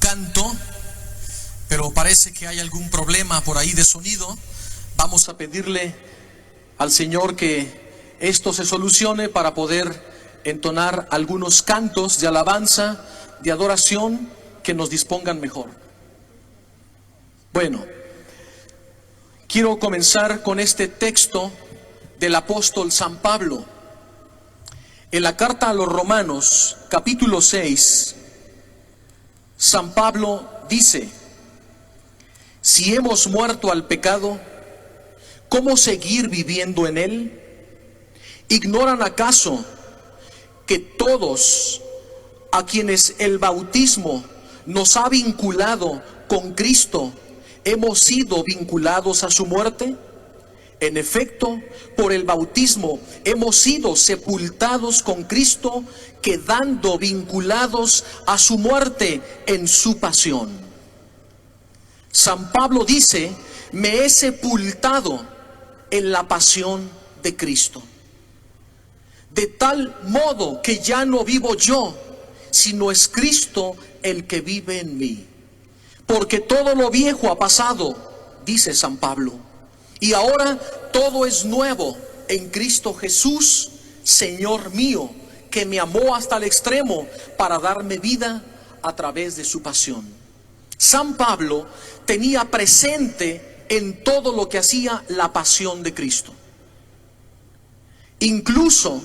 canto, pero parece que hay algún problema por ahí de sonido. Vamos a pedirle al Señor que esto se solucione para poder entonar algunos cantos de alabanza, de adoración que nos dispongan mejor. Bueno, quiero comenzar con este texto del apóstol San Pablo. En la carta a los Romanos, capítulo 6, San Pablo dice: si hemos muerto al pecado, ¿cómo seguir viviendo en él? ¿Ignoran acaso que todos a quienes el bautismo nos ha vinculado con Cristo, hemos sido vinculados a su muerte? En efecto, por el bautismo hemos sido sepultados con Cristo, quedando vinculados a su muerte en su pasión. San Pablo dice: me he sepultado en la pasión de Cristo, de tal modo que ya no vivo yo, sino es Cristo el que vive en mí. Porque todo lo viejo ha pasado, dice San Pablo, y ahora todo es nuevo en Cristo Jesús, Señor mío, que me amó hasta el extremo para darme vida a través de su pasión. San Pablo tenía presente en todo lo que hacía la pasión de Cristo. Incluso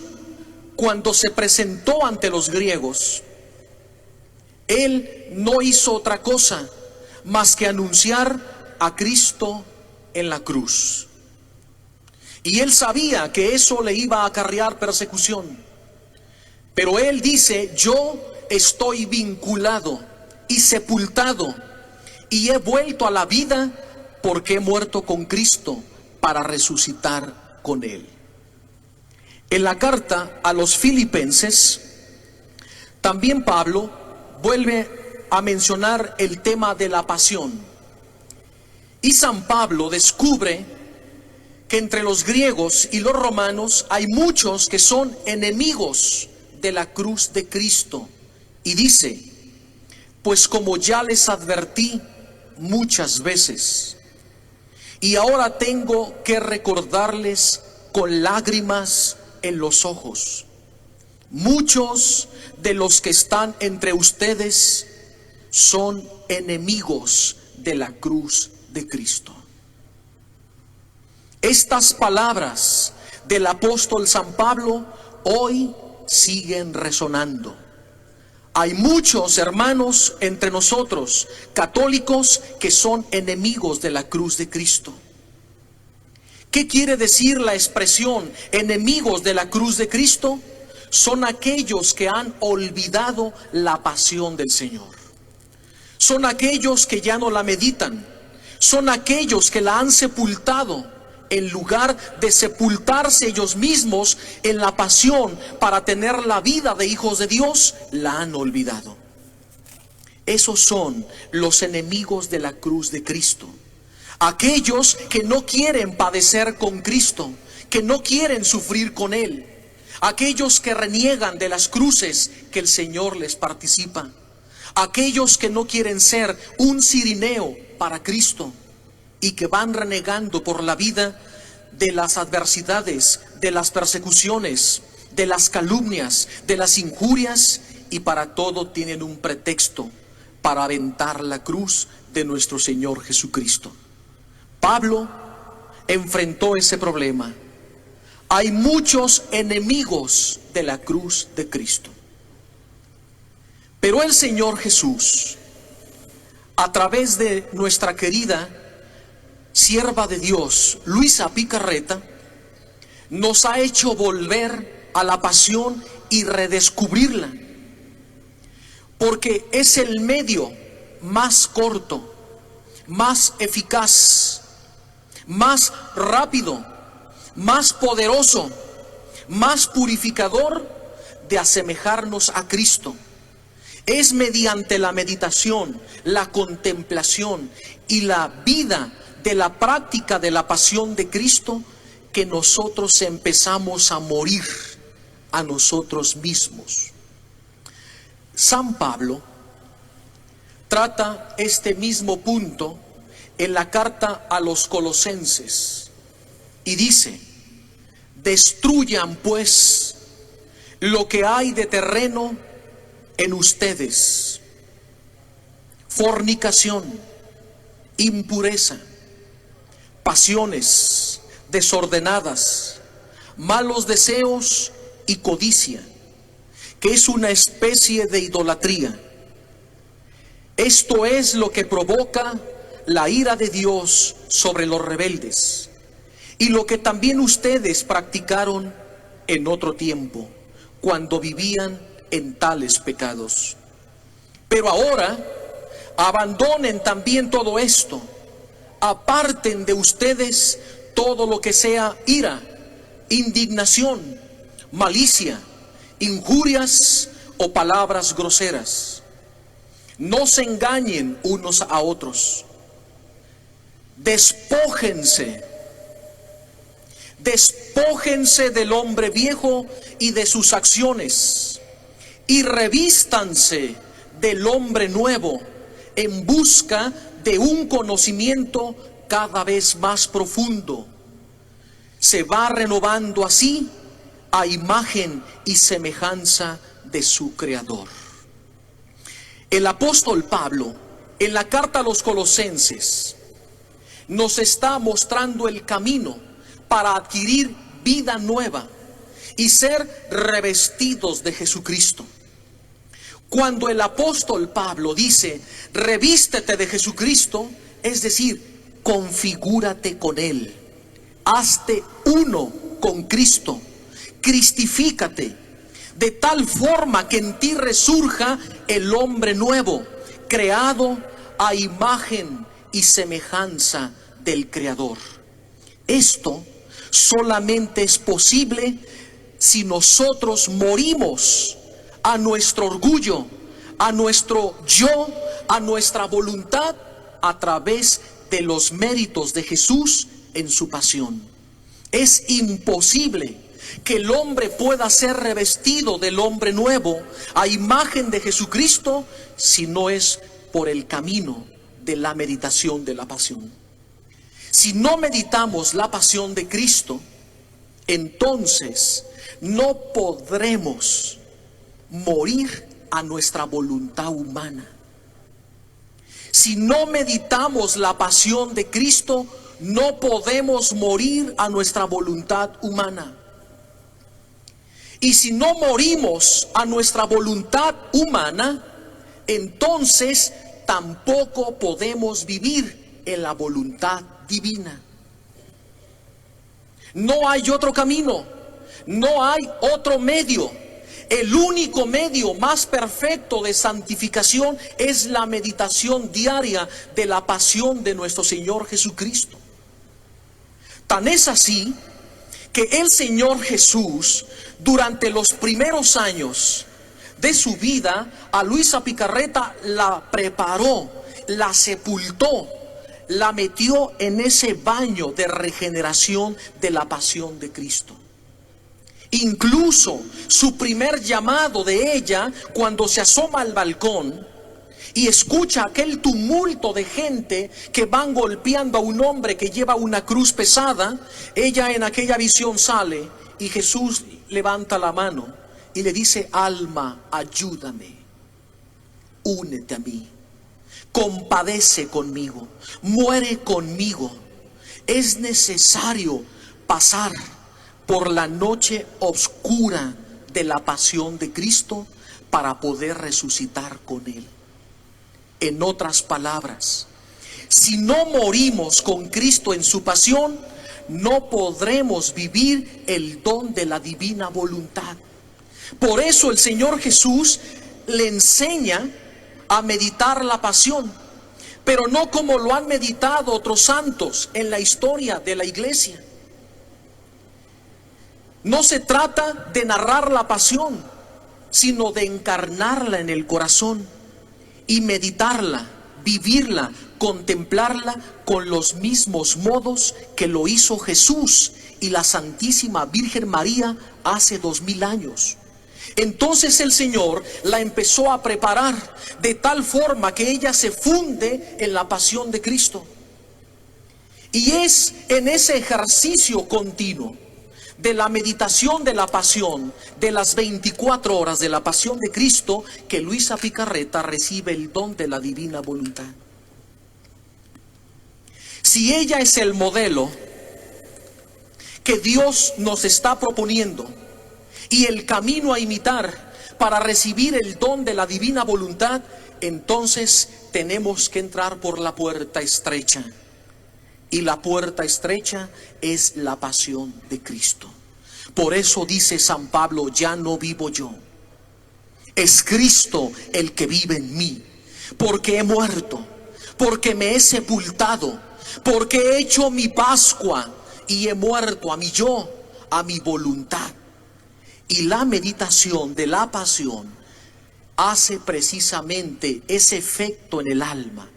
cuando se presentó ante los griegos, él no hizo otra cosa más que anunciar a Cristo en la cruz. Y él sabía que eso le iba a acarrear persecución. Pero él dice: yo estoy vinculado y sepultado, y he vuelto a la vida porque he muerto con Cristo para resucitar con él. En la carta a los Filipenses, también Pablo vuelve a mencionar el tema de la pasión. Y San Pablo descubre que entre los griegos y los romanos hay muchos que son enemigos de la cruz de Cristo. Y dice: pues como ya les advertí muchas veces, y ahora tengo que recordarles con lágrimas en los ojos, muchos de los que están entre ustedes son enemigos de la cruz de Cristo. Estas palabras del apóstol San Pablo hoy siguen resonando. Hay muchos hermanos entre nosotros, católicos, que son enemigos de la cruz de Cristo. ¿Qué quiere decir la expresión enemigos de la cruz de Cristo? Son aquellos que han olvidado la pasión del Señor. Son aquellos que ya no la meditan. Son aquellos que la han sepultado. En lugar de sepultarse ellos mismos en la pasión para tener la vida de hijos de Dios, la han olvidado. Esos son los enemigos de la cruz de Cristo. Aquellos que no quieren padecer con Cristo, que no quieren sufrir con Él. Aquellos que reniegan de las cruces que el Señor les participa. Aquellos que no quieren ser un cirineo para Cristo y que van renegando por la vida de las adversidades, de las persecuciones, de las calumnias, de las injurias, y para todo tienen un pretexto para aventar la cruz de nuestro Señor Jesucristo. Pablo enfrentó ese problema. Hay muchos enemigos de la cruz de Cristo. Pero el Señor Jesús, a través de nuestra querida sierva de Dios, Luisa Picarreta, nos ha hecho volver a la pasión y redescubrirla. Porque es el medio más corto, más eficaz, más rápido, más poderoso, más purificador de asemejarnos a Cristo. Es mediante la meditación, la contemplación y la vida de la práctica de la pasión de Cristo que nosotros empezamos a morir a nosotros mismos. San Pablo trata este mismo punto en la carta a los Colosenses y dice: destruyan pues lo que hay de terreno en ustedes: fornicación, impureza, pasiones desordenadas, malos deseos y codicia, que es una especie de idolatría. Esto es lo que provoca la ira de Dios sobre los rebeldes, y lo que también ustedes practicaron en otro tiempo, cuando vivían en tales pecados. Pero ahora abandonen también todo esto, aparten de ustedes todo lo que sea ira, indignación, malicia, injurias o palabras groseras. No se engañen unos a otros. Despójense del hombre viejo y de sus acciones, y revístanse del hombre nuevo, en busca de un conocimiento cada vez más profundo. Se va renovando así a imagen y semejanza de su Creador. El apóstol Pablo, en la carta a los Colosenses, nos está mostrando el camino para adquirir vida nueva y ser revestidos de Jesucristo. Cuando el apóstol Pablo dice: revístete de Jesucristo, es decir, configúrate con Él, hazte uno con Cristo, cristifícate, de tal forma que en ti resurja el hombre nuevo, creado a imagen y semejanza del Creador. Esto solamente es posible si nosotros morimos a nuestro orgullo, a nuestro yo, a nuestra voluntad, a través de los méritos de Jesús en su pasión. Es imposible que el hombre pueda ser revestido del hombre nuevo a imagen de Jesucristo si no es por el camino de la meditación de la pasión. Si no meditamos la pasión de Cristo, entonces no podremos morir a nuestra voluntad humana. Si no meditamos la pasión de Cristo, no podemos morir a nuestra voluntad humana. Y si no morimos a nuestra voluntad humana, entonces tampoco podemos vivir en la voluntad divina. No hay otro camino, no hay otro medio. El único medio más perfecto de santificación es la meditación diaria de la pasión de nuestro Señor Jesucristo. Tan es así que el Señor Jesús, durante los primeros años de su vida, a Luisa Picarreta la preparó, la sepultó, la metió en ese baño de regeneración de la pasión de Cristo. Incluso su primer llamado de ella, cuando se asoma al balcón y escucha aquel tumulto de gente que van golpeando a un hombre que lleva una cruz pesada, ella en aquella visión sale y Jesús levanta la mano y le dice: alma, ayúdame, únete a mí, compadece conmigo, muere conmigo. Es necesario pasar por la noche oscura de la pasión de Cristo para poder resucitar con Él. En otras palabras, si no morimos con Cristo en su pasión, no podremos vivir el don de la divina voluntad. Por eso el Señor Jesús le enseña a meditar la pasión, pero no como lo han meditado otros santos en la historia de la iglesia. No se trata de narrar la pasión, sino de encarnarla en el corazón y meditarla, vivirla, contemplarla con los mismos modos que lo hizo Jesús y la Santísima Virgen María hace 2000 años. Entonces el Señor la empezó a preparar de tal forma que ella se funde en la pasión de Cristo. Y es en ese ejercicio continuo de la meditación de la pasión, de las 24 horas de la pasión de Cristo, que Luisa Picarreta recibe el don de la divina voluntad. Si ella es el modelo que Dios nos está proponiendo y el camino a imitar para recibir el don de la divina voluntad, entonces tenemos que entrar por la puerta estrecha. Y la puerta estrecha es la pasión de Cristo. Por eso dice San Pablo: ya no vivo yo, es Cristo el que vive en mí, porque he muerto, porque me he sepultado, porque he hecho mi Pascua y he muerto a mi yo, a mi voluntad. Y la meditación de la pasión hace precisamente ese efecto en el alma.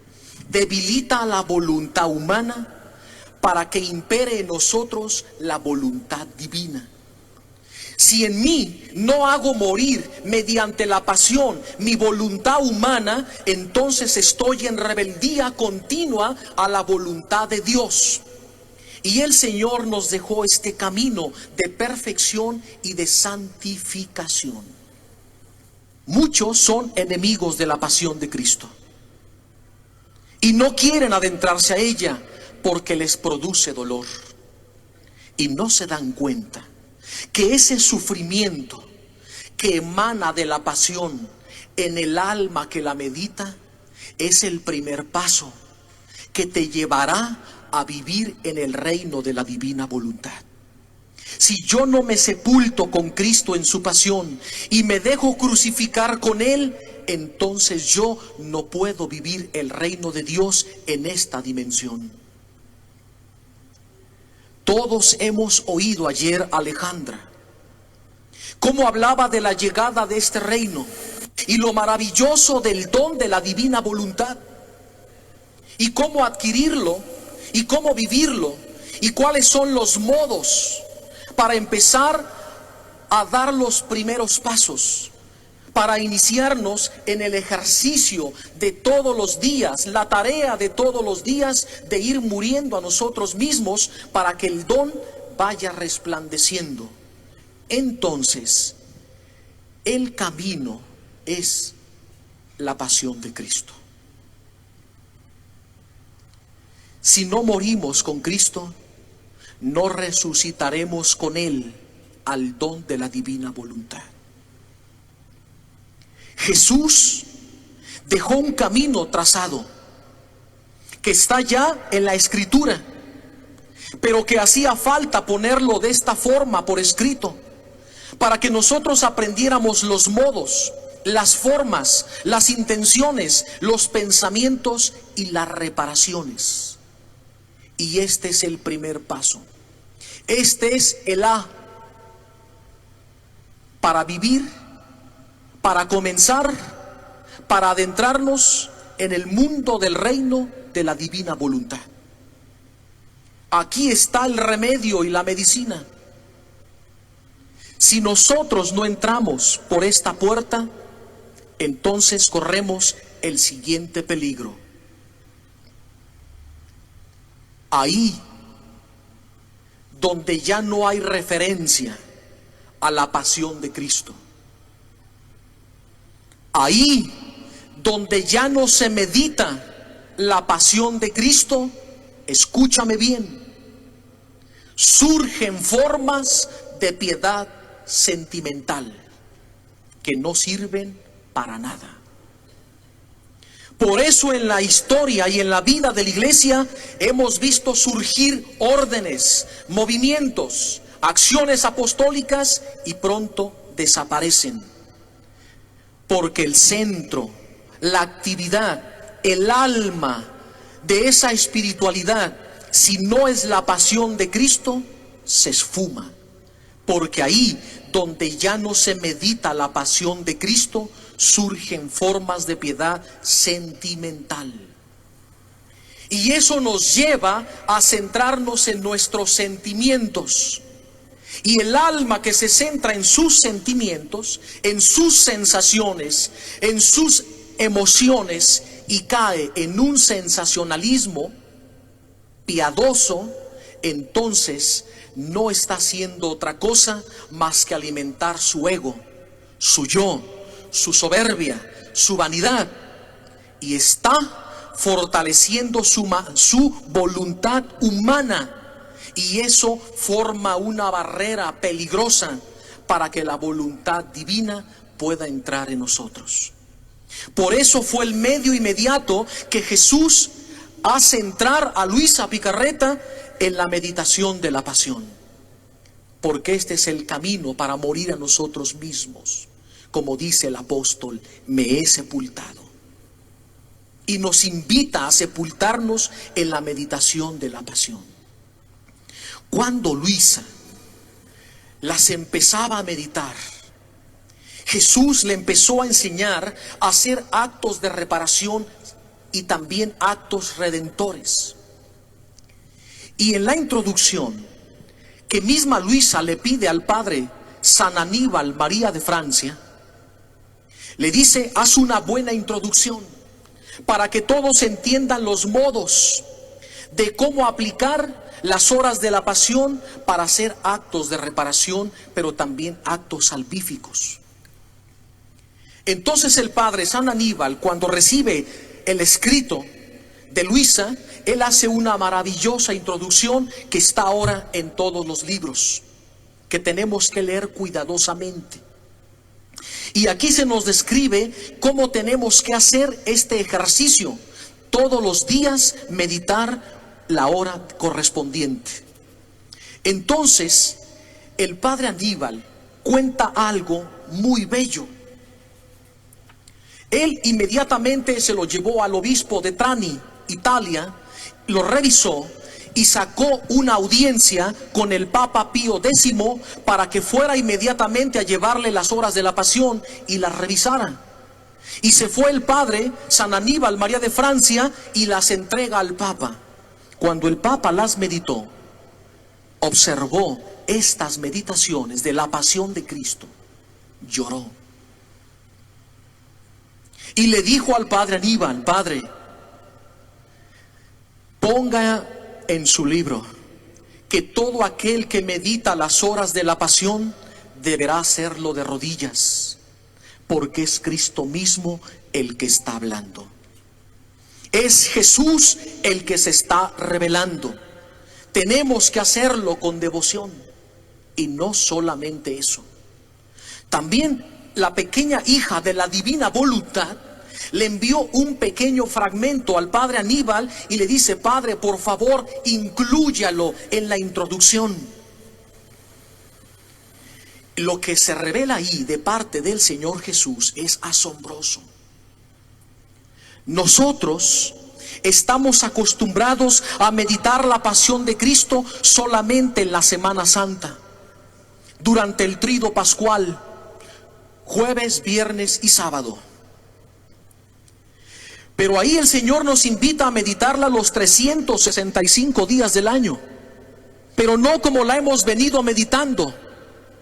Debilita a la voluntad humana para que impere en nosotros la voluntad divina. Si en mí no hago morir mediante la pasión mi voluntad humana, entonces estoy en rebeldía continua a la voluntad de Dios. Y el Señor nos dejó este camino de perfección y de santificación. Muchos son enemigos de la pasión de Cristo y no quieren adentrarse a ella porque les produce dolor, y no se dan cuenta que ese sufrimiento que emana de la pasión en el alma que la medita es el primer paso que te llevará a vivir en el reino de la divina voluntad. Si yo no me sepulto con Cristo en su pasión y me dejo crucificar con Él, entonces yo no puedo vivir el reino de Dios en esta dimensión. Todos hemos oído ayer a Alejandra cómo hablaba de la llegada de este reino y lo maravilloso del don de la divina voluntad, y cómo adquirirlo y cómo vivirlo, y cuáles son los modos para empezar a dar los primeros pasos, para iniciarnos en el ejercicio de todos los días, la tarea de todos los días de ir muriendo a nosotros mismos para que el don vaya resplandeciendo. Entonces, el camino es la pasión de Cristo. Si no morimos con Cristo, no resucitaremos con Él al don de la divina voluntad. Jesús dejó un camino trazado que está ya en la Escritura, pero que hacía falta ponerlo de esta forma por escrito, para que nosotros aprendiéramos los modos, las formas, las intenciones, los pensamientos y las reparaciones. Y este es el primer paso. Este es el A para vivir, para comenzar, para adentrarnos en el mundo del reino de la divina voluntad. Aquí está el remedio y la medicina. Si nosotros no entramos por esta puerta, entonces corremos el siguiente peligro. Ahí donde ya no hay referencia a la pasión de Cristo, ahí donde ya no se medita la pasión de Cristo, escúchame bien, surgen formas de piedad sentimental que no sirven para nada. Por eso en la historia y en la vida de la iglesia hemos visto surgir órdenes, movimientos, acciones apostólicas, y pronto desaparecen. Porque el centro, la actividad, el alma de esa espiritualidad, si no es la pasión de Cristo, se esfuma. Porque ahí donde ya no se medita la pasión de Cristo, surgen formas de piedad sentimental. Y eso nos lleva a centrarnos en nuestros sentimientos. Y el alma que se centra en sus sentimientos, en sus sensaciones, en sus emociones y cae en un sensacionalismo piadoso, entonces no está haciendo otra cosa más que alimentar su ego, su yo, su soberbia, su vanidad, y está fortaleciendo su voluntad humana. Y eso forma una barrera peligrosa para que la voluntad divina pueda entrar en nosotros. Por eso fue el medio inmediato que Jesús hace entrar a Luisa Picarreta en la meditación de la pasión. Porque este es el camino para morir a nosotros mismos. Como dice el apóstol, me he sepultado. Y nos invita a sepultarnos en la meditación de la pasión. Cuando Luisa las empezaba a meditar, Jesús le empezó a enseñar a hacer actos de reparación y también actos redentores. Y en la introducción que misma Luisa le pide al padre San Aníbal María de Francia, le dice: haz una buena introducción para que todos entiendan los modos de cómo aplicar las horas de la pasión para hacer actos de reparación, pero también actos salvíficos. Entonces el padre San Aníbal, cuando recibe el escrito de Luisa, él hace una maravillosa introducción que está ahora en todos los libros, que tenemos que leer cuidadosamente. Y aquí se nos describe cómo tenemos que hacer este ejercicio. Todos los días meditar la hora correspondiente. Entonces el padre Aníbal cuenta algo muy bello. Él inmediatamente se lo llevó al obispo de Trani, Italia, lo revisó y sacó una audiencia con el Papa Pío X para que fuera inmediatamente a llevarle las horas de la pasión y las revisara. Y se fue el padre San Aníbal María de Francia y las entrega al Papa. Cuando el Papa las meditó, observó estas meditaciones de la pasión de Cristo, lloró. Y le dijo al padre Aníbal: padre, ponga en su libro que todo aquel que medita las horas de la pasión deberá hacerlo de rodillas, porque es Cristo mismo el que está hablando. Es Jesús el que se está revelando. Tenemos que hacerlo con devoción. Y no solamente eso. También la pequeña hija de la divina voluntad le envió un pequeño fragmento al padre Aníbal y le dice: padre, por favor, inclúyalo en la introducción. Lo que se revela ahí de parte del Señor Jesús es asombroso. Nosotros estamos acostumbrados a meditar la pasión de Cristo solamente en la Semana Santa, durante el Tríduo Pascual, jueves, viernes y sábado. Pero ahí el Señor nos invita a meditarla los 365 días del año, pero no como la hemos venido meditando,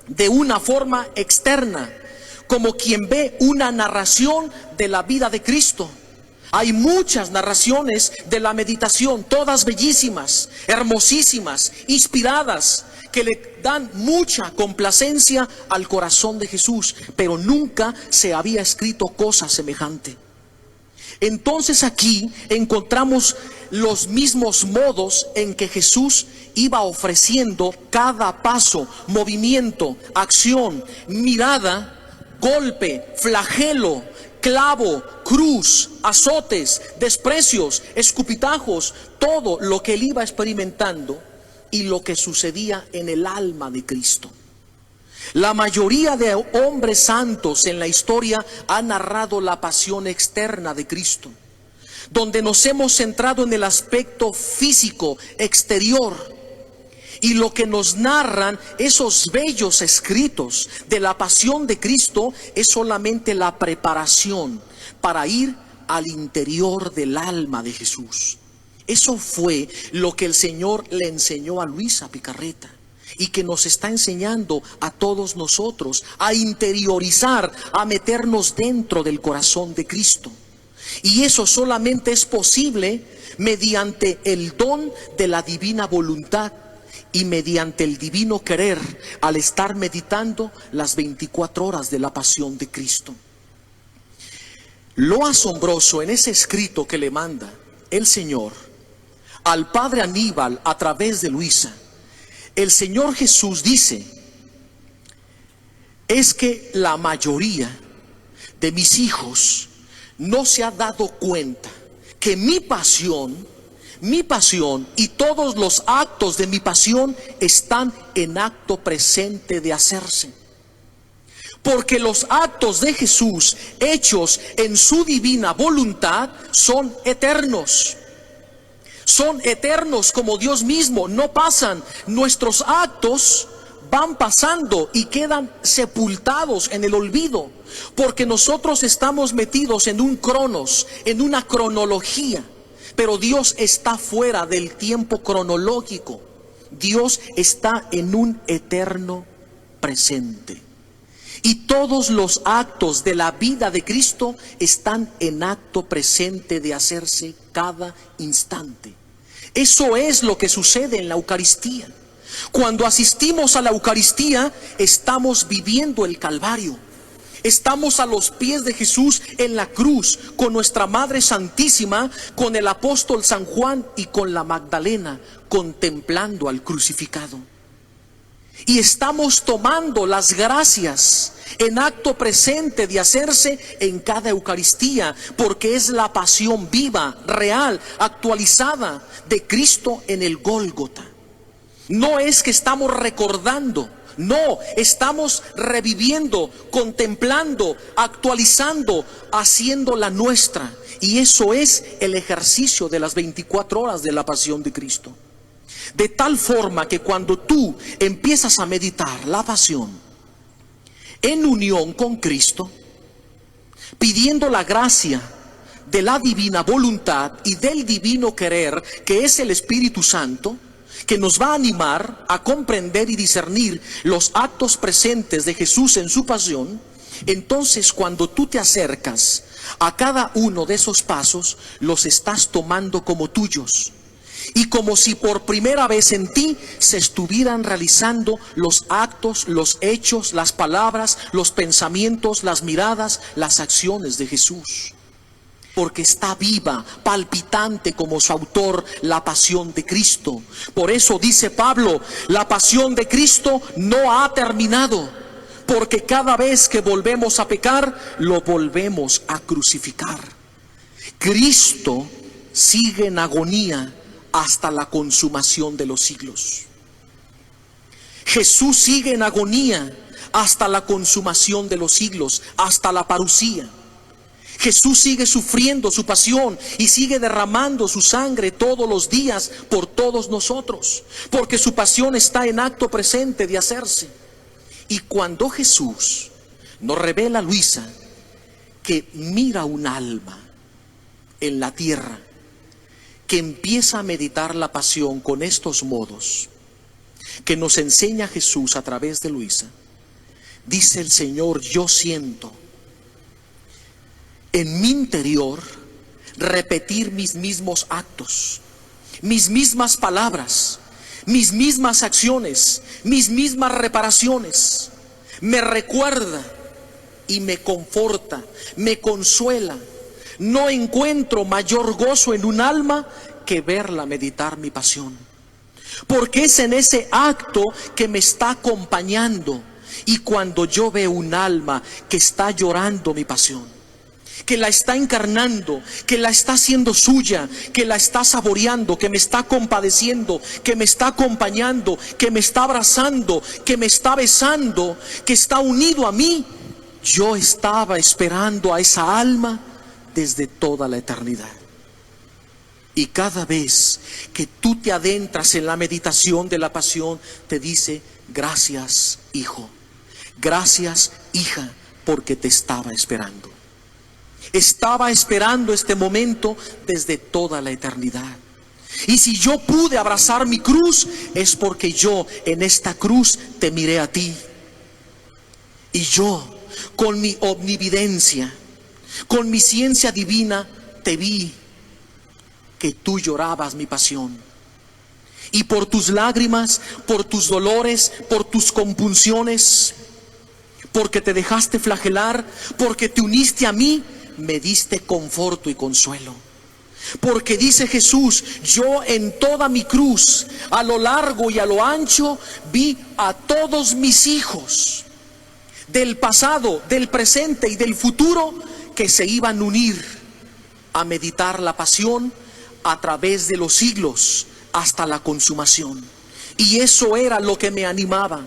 de una forma externa, como quien ve una narración de la vida de Cristo. Hay muchas narraciones de la meditación, todas bellísimas, hermosísimas, inspiradas, que le dan mucha complacencia al corazón de Jesús, pero nunca se había escrito cosa semejante. Entonces aquí encontramos los mismos modos en que Jesús iba ofreciendo cada paso, movimiento, acción, mirada, golpe, flagelo, clavo, cruz, azotes, desprecios, escupitajos, todo lo que él iba experimentando y lo que sucedía en el alma de Cristo. La mayoría de hombres santos en la historia han narrado la pasión externa de Cristo, donde nos hemos centrado en el aspecto físico, exterior. Y lo que nos narran esos bellos escritos de la pasión de Cristo es solamente la preparación para ir al interior del alma de Jesús. Eso fue lo que el Señor le enseñó a Luisa Picarreta. y que nos está enseñando a todos nosotros a interiorizar, a meternos dentro del corazón de Cristo. Y eso solamente es posible mediante el don de la divina voluntad y mediante el divino querer, al estar meditando las 24 horas de la pasión de Cristo. Lo asombroso en ese escrito que le manda el Señor al padre Aníbal a través de Luisa, el Señor Jesús dice, es que la mayoría de mis hijos no se ha dado cuenta que mi pasión y todos los actos de mi pasión están en acto presente de hacerse. Porque los actos de Jesús hechos en su divina voluntad son eternos. Son eternos como Dios mismo, no pasan. Nuestros actos van pasando y quedan sepultados en el olvido, porque nosotros estamos metidos en un cronos, en una cronología, pero Dios está fuera del tiempo cronológico. Dios está en un eterno presente. Y todos los actos de la vida de Cristo están en acto presente de hacerse cada instante. Eso es lo que sucede en la Eucaristía. Cuando asistimos a la Eucaristía, estamos viviendo el Calvario. Estamos a los pies de Jesús en la cruz, con nuestra Madre Santísima, con el apóstol San Juan y con la Magdalena, contemplando al crucificado. Y estamos tomando las gracias en acto presente de hacerse en cada Eucaristía, porque es la pasión viva, real, actualizada de Cristo en el Gólgota. No es que estamos recordando, no, estamos reviviendo, contemplando, actualizando, haciéndola nuestra. Y eso es el ejercicio de las 24 horas de la pasión de Cristo. De tal forma que cuando tú empiezas a meditar la pasión en unión con Cristo, pidiendo la gracia de la divina voluntad y del divino querer, que es el Espíritu Santo, que nos va a animar a comprender y discernir los actos presentes de Jesús en su pasión, entonces cuando tú te acercas a cada uno de esos pasos, los estás tomando como tuyos. Y como si por primera vez en ti se estuvieran realizando los actos, los hechos, las palabras, los pensamientos, las miradas, las acciones de Jesús. Porque está viva, palpitante como su autor, la pasión de Cristo. Por eso dice Pablo, la pasión de Cristo no ha terminado, porque cada vez que volvemos a pecar, lo volvemos a crucificar. Cristo sigue en agonía hasta la consumación de los siglos. Jesús sigue en agonía hasta la consumación de los siglos, hasta la parusía. Jesús sigue sufriendo su pasión y sigue derramando su sangre todos los días por todos nosotros, porque su pasión está en acto presente de hacerse. Y cuando Jesús nos revela, Luisa, que mira un alma en la tierra, que empieza a meditar la pasión con estos modos, que nos enseña Jesús a través de Luisa, dice el Señor, yo siento en mi interior repetir mis mismos actos, mis mismas palabras, mis mismas acciones, mis mismas reparaciones. Me recuerda y me conforta, me consuela. No encuentro mayor gozo en un alma que verla meditar mi pasión, porque es en ese acto que me está acompañando. Y cuando yo veo un alma que está llorando mi pasión, que la está encarnando, que la está haciendo suya, que la está saboreando, que me está compadeciendo, que me está acompañando, que me está abrazando, que me está besando, que está unido a mí, yo estaba esperando a esa alma desde toda la eternidad. Y cada vez que tú te adentras en la meditación de la pasión, te dice, gracias, hijo, gracias, hija, porque te estaba esperando. Estaba esperando este momento desde toda la eternidad. Y si yo pude abrazar mi cruz, es porque yo en esta cruz te miré a ti. Y yo, con mi omnividencia, con mi ciencia divina, te vi que tú llorabas mi pasión. Y por tus lágrimas, por tus dolores, por tus compunciones, porque te dejaste flagelar, porque te uniste a mí, me diste conforto y consuelo. Porque dice Jesús, yo en toda mi cruz, a lo largo y a lo ancho, vi a todos mis hijos, del pasado, del presente y del futuro, que se iban a unir a meditar la pasión a través de los siglos hasta la consumación. Y eso era lo que me animaba,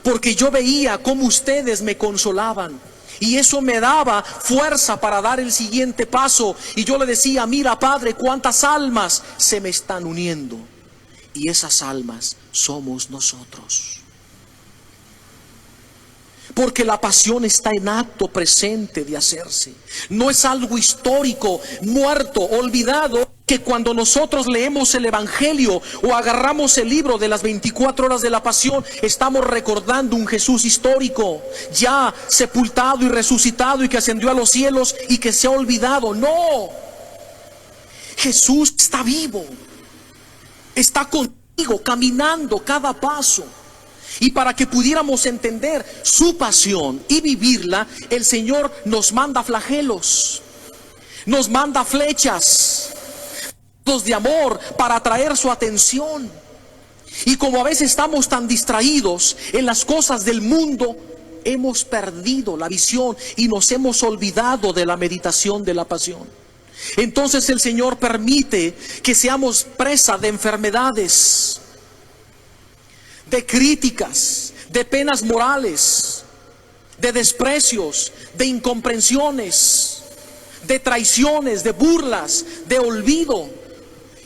porque yo veía cómo ustedes me consolaban, y eso me daba fuerza para dar el siguiente paso. Y yo le decía, mira, Padre, cuántas almas se me están uniendo, y esas almas somos nosotros. Porque la pasión está en acto presente de hacerse. No es algo histórico, muerto, olvidado, que cuando nosotros leemos el Evangelio o agarramos el libro de las 24 horas de la pasión, estamos recordando un Jesús histórico, ya sepultado y resucitado y que ascendió a los cielos y que se ha olvidado. No, Jesús está vivo, está contigo, caminando cada paso. Y para que pudiéramos entender su pasión y vivirla, el Señor nos manda flagelos, nos manda flechas de amor para atraer su atención. Y como a veces estamos tan distraídos en las cosas del mundo, hemos perdido la visión y nos hemos olvidado de la meditación de la pasión. Entonces el Señor permite que seamos presa de enfermedades, de críticas, de penas morales, de desprecios, de incomprensiones, de traiciones, de burlas, de olvido.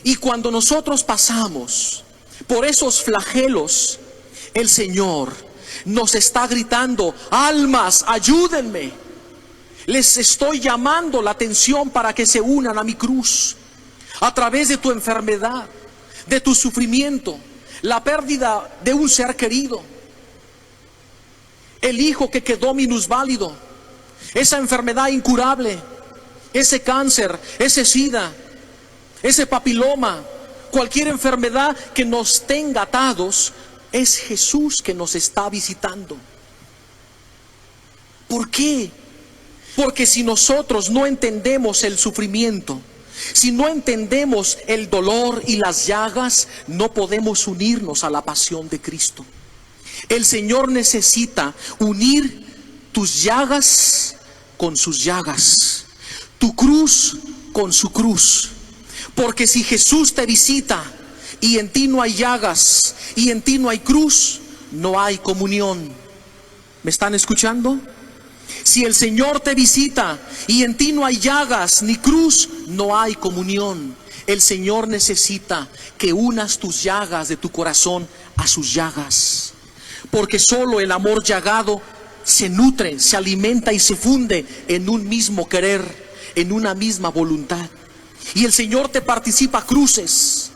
Y cuando nosotros pasamos por esos flagelos, el Señor nos está gritando, almas, ayúdenme. Les estoy llamando la atención para que se unan a mi cruz. A través de tu enfermedad, de tu sufrimiento, la pérdida de un ser querido, el hijo que quedó minusválido, esa enfermedad incurable, ese cáncer, ese SIDA, ese papiloma, cualquier enfermedad que nos tenga atados, es Jesús que nos está visitando. ¿Por qué? Porque si nosotros no entendemos el sufrimiento, si no entendemos el dolor y las llagas, no podemos unirnos a la pasión de Cristo. El Señor necesita unir tus llagas con sus llagas, tu cruz con su cruz. Porque si Jesús te visita y en ti no hay llagas y en ti no hay cruz, no hay comunión. ¿Me están escuchando? Si el Señor te visita y en ti no hay llagas ni cruz, no hay comunión. El Señor necesita que unas tus llagas de tu corazón a sus llagas. Porque solo el amor llagado se nutre, se alimenta y se funde en un mismo querer, en una misma voluntad. Y el Señor te participa cruces,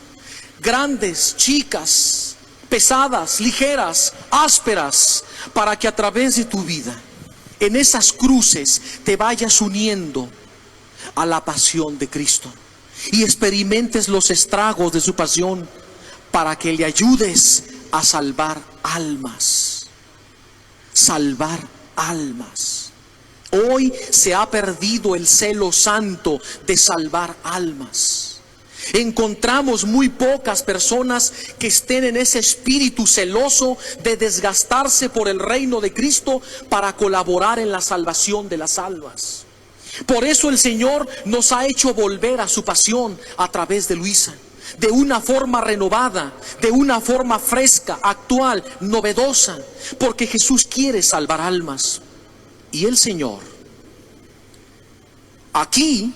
grandes, chicas, pesadas, ligeras, ásperas, para que a través de tu vida, en esas cruces, te vayas uniendo a la pasión de Cristo y experimentes los estragos de su pasión, para que le ayudes a salvar almas. Salvar almas. Hoy se ha perdido el celo santo de salvar almas. Encontramos muy pocas personas que estén en ese espíritu celoso de desgastarse por el reino de Cristo para colaborar en la salvación de las almas. Por eso el Señor nos ha hecho volver a su pasión a través de Luisa, de una forma renovada, de una forma fresca, actual, novedosa, porque Jesús quiere salvar almas. Y el Señor aquí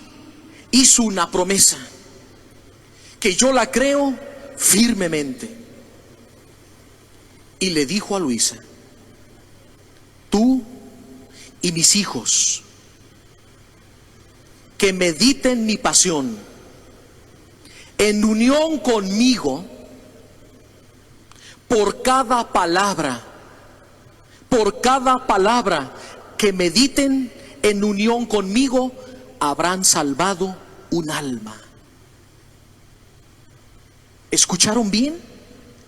hizo una promesa que yo la creo firmemente, y le dijo a Luisa: tú y mis hijos que mediten mi pasión, en unión conmigo, por cada palabra que mediten en unión conmigo, habrán salvado un alma. ¿Escucharon bien?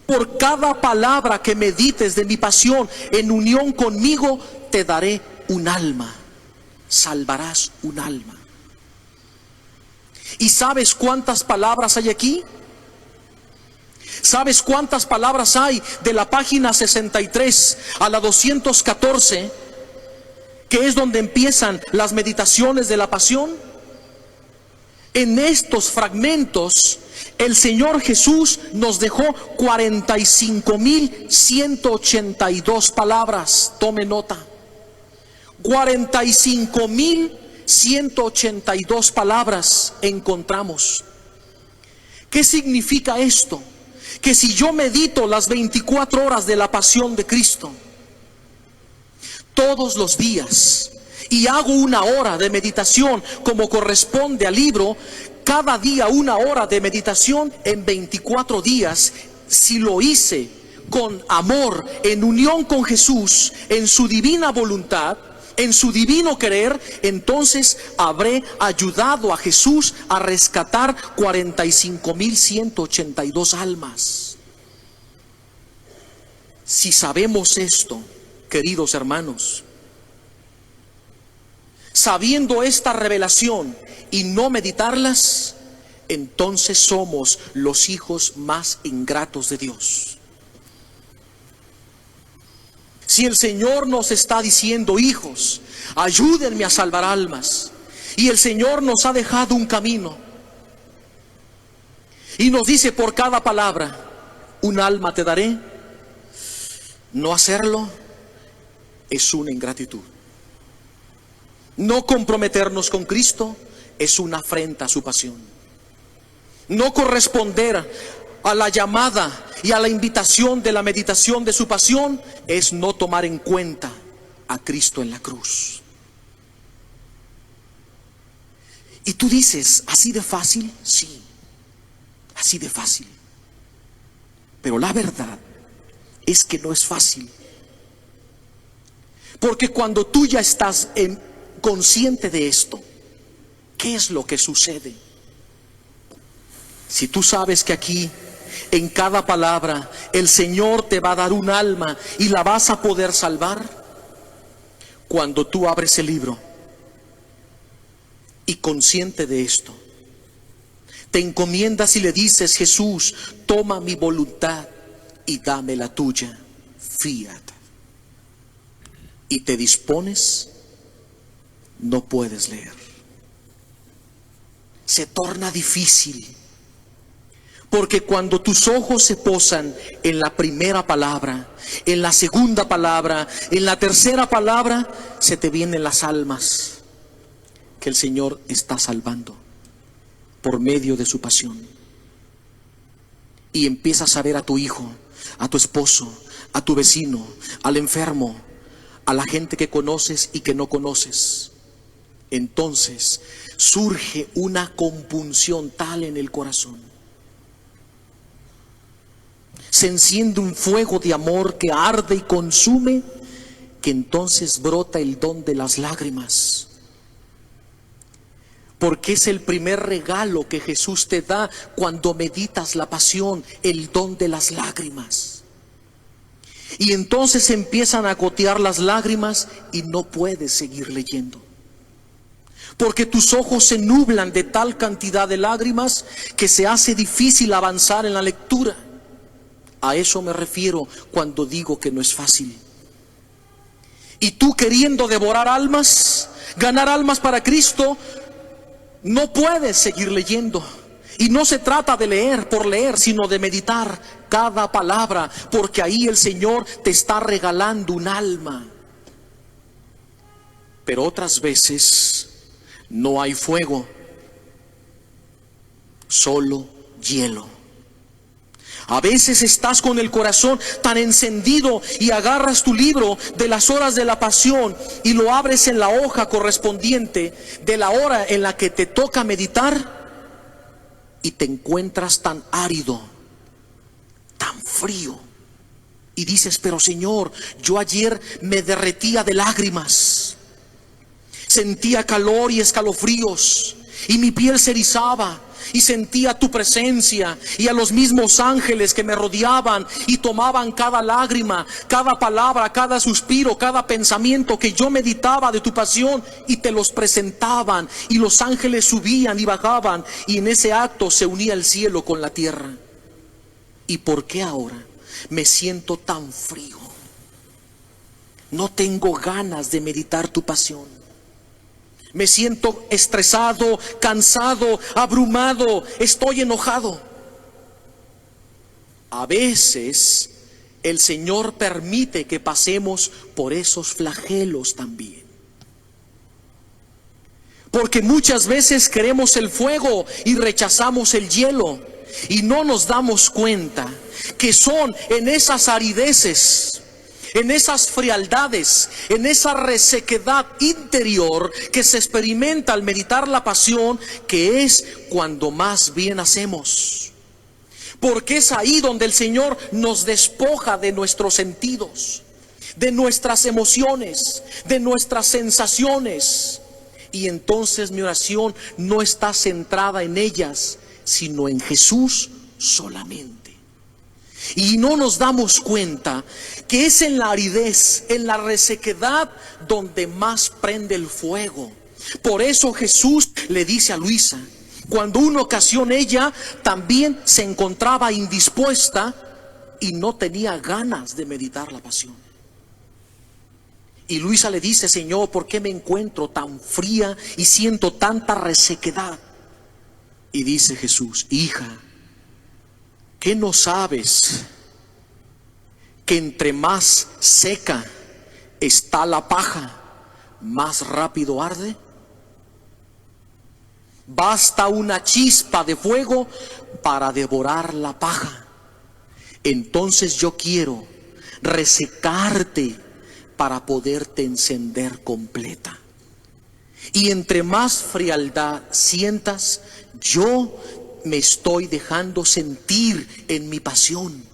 Por cada palabra que medites de mi pasión en unión conmigo, te daré un alma. Salvarás un alma. ¿Y sabes cuántas palabras hay aquí? ¿Sabes cuántas palabras hay de la página 63 a la 214, que es donde empiezan las meditaciones de la pasión? En estos fragmentos el Señor Jesús nos dejó 45,182 palabras. Tome nota. 45,182 palabras encontramos. ¿Qué significa esto? Que si yo medito las 24 horas de la pasión de Cristo todos los días y hago una hora de meditación como corresponde al libro, cada día una hora de meditación en 24 días, si lo hice con amor, en unión con Jesús, en su divina voluntad, en su divino querer, entonces habré ayudado a Jesús a rescatar 45,182 almas. Si sabemos esto, queridos hermanos, sabiendo esta revelación y no meditarlas, entonces somos los hijos más ingratos de Dios. Si el Señor nos está diciendo: hijos, ayúdenme a salvar almas, y el Señor nos ha dejado un camino y nos dice: por cada palabra un alma te daré, no hacerlo es una ingratitud. No comprometernos con Cristo es una afrenta a su pasión. No corresponder a la llamada y a la invitación de la meditación de su pasión es no tomar en cuenta a Cristo en la cruz. Y tú dices: ¿así de fácil? Sí, así de fácil. Pero la verdad es que no es fácil. Porque cuando tú ya estás consciente de esto, ¿qué es lo que sucede? Si tú sabes que aquí, en cada palabra, el Señor te va a dar un alma y la vas a poder salvar, cuando tú abres el libro y consciente de esto, te encomiendas y le dices: Jesús, toma mi voluntad y dame la tuya, fiat. Y te dispones, no puedes leer. Se torna difícil. Porque cuando tus ojos se posan en la primera palabra, en la segunda palabra, en la tercera palabra, se te vienen las almas que el Señor está salvando por medio de su pasión. Y empiezas a ver a tu hijo, a tu esposo, a tu vecino, al enfermo, a la gente que conoces y que no conoces. Entonces surge una compunción tal en el corazón. Se enciende un fuego de amor que arde y consume, que entonces brota el don de las lágrimas. Porque es el primer regalo que Jesús te da cuando meditas la pasión, el don de las lágrimas. Y entonces empiezan a gotear las lágrimas y no puedes seguir leyendo. Porque tus ojos se nublan de tal cantidad de lágrimas que se hace difícil avanzar en la lectura. A eso me refiero cuando digo que no es fácil. Y tú, queriendo devorar almas, ganar almas para Cristo, no puedes seguir leyendo. Y no se trata de leer por leer, sino de meditar cada palabra, porque ahí el Señor te está regalando un alma. Pero otras veces no hay fuego, solo hielo. A veces estás con el corazón tan encendido y agarras tu libro de las horas de la pasión y lo abres en la hoja correspondiente de la hora en la que te toca meditar, y te encuentras tan árido, tan frío. Y dices, pero Señor, yo ayer me derretía de lágrimas, sentía calor y escalofríos, y mi piel se erizaba, y sentía tu presencia, y a los mismos ángeles que me rodeaban, y tomaban cada lágrima, cada palabra, cada suspiro, cada pensamiento que yo meditaba de tu pasión, y te los presentaban, y los ángeles subían y bajaban, y en ese acto se unía el cielo con la tierra. ¿Y por qué ahora me siento tan frío? No tengo ganas de meditar tu pasión. Me siento estresado, cansado, abrumado, estoy enojado. A veces el Señor permite que pasemos por esos flagelos también. Porque muchas veces queremos el fuego y rechazamos el hielo, y no nos damos cuenta que son en esas arideces, en esas frialdades, en esa resequedad interior que se experimenta al meditar la pasión, que es cuando más bien hacemos. Porque es ahí donde el Señor nos despoja de nuestros sentidos, de nuestras emociones, de nuestras sensaciones. Y entonces mi oración no está centrada en ellas, sino en Jesús solamente. Y no nos damos cuenta que es en la aridez, en la resequedad, donde más prende el fuego. Por eso Jesús le dice a Luisa, cuando una ocasión ella también se encontraba indispuesta y no tenía ganas de meditar la pasión. Y Luisa le dice, Señor, ¿por qué me encuentro tan fría y siento tanta resequedad? Y dice Jesús, hija, ¿qué no sabes que entre más seca está la paja, más rápido arde? Basta una chispa de fuego para devorar la paja. Entonces yo quiero resecarte para poderte encender completa. Y entre más frialdad sientas, yo me estoy dejando sentir en mi pasión,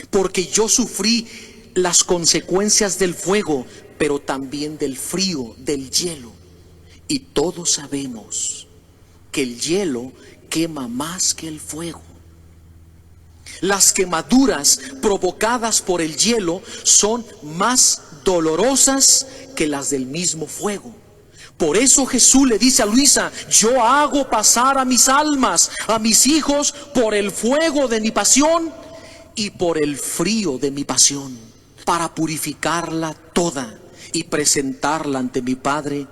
porque yo sufrí las consecuencias del fuego, pero también del frío, del hielo. Y todos sabemos que el hielo quema más que el fuego. Las quemaduras provocadas por el hielo son más dolorosas que las del mismo fuego. Por eso Jesús le dice a Luisa, yo hago pasar a mis almas, a mis hijos, por el fuego de mi pasión y por el frío de mi pasión, para purificarla toda y presentarla ante mi Padre